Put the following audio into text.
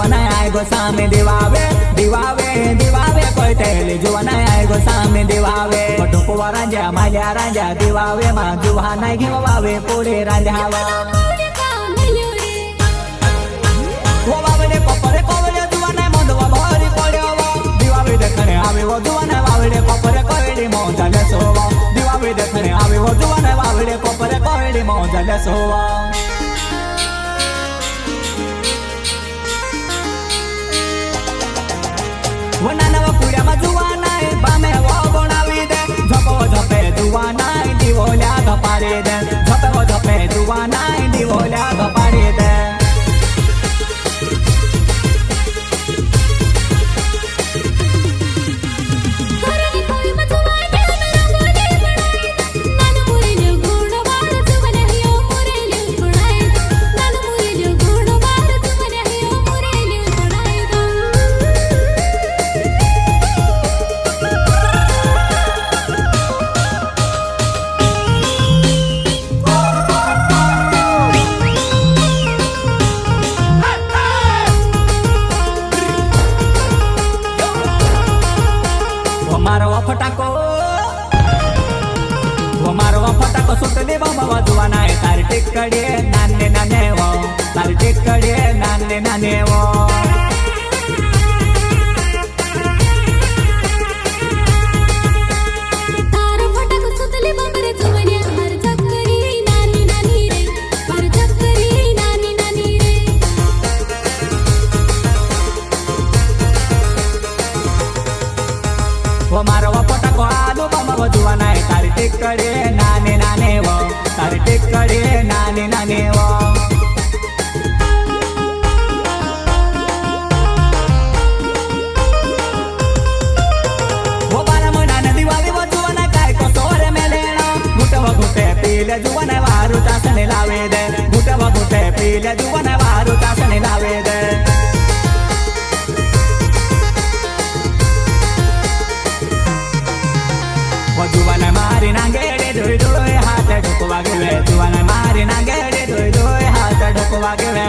जुवाना आए गो सामे दिवावे दिवावे दिवावे कोई तेली जुवाना आए गो सामे दिवावे पटुकवा रांजा माल्या रांजा दिवावे मा जुवाना घेवावे पुढे रांजावा वो बावडे पपरे कोवडे जुवाना मोंदवा भारी पड्यावा दिवावे देखणे आवे वो जुवाना बावडे पपरे कोवडे मोंजाले सोवा दिवावे देखणे आवे वो जुवाना बावडे पपरे कोवडे मोंजाले सोवा वनानवा पुड्यामा जुवाना बामे वो बनावी दे झपो झपे जुवाना दिवोल्या धपाडे दे झपो झपे जुवाना दिवोल्या धपाडे दे फटाको सुटले बाबा जुवाना तार टिकडे नाने नाने वो तार टिकडे नाने नाने वो तार फटाको सुटले बाबा रे जुवाना हर चक्करी नानी नानी रे हर चक्करी नानी नानी रे वो मारो फटाको आलू बाबा जुवाना तार टिकडे नाने नाने वो तार टिकडे नाने नाने वो वो बारा मनाने दिवाली वो जुवाना काय को सोरे में लेना घुटवा घुटे पीले जुवाना वारू तासने लावे दे घुटवा घुटे पीले जुवाना वारू तासने लावे दे जुवाना मारी नांगेडे धोई धोई हात ढोकवा गेले जुवाना मारी नांगेडे धोई धोई हात ढोकवा गेले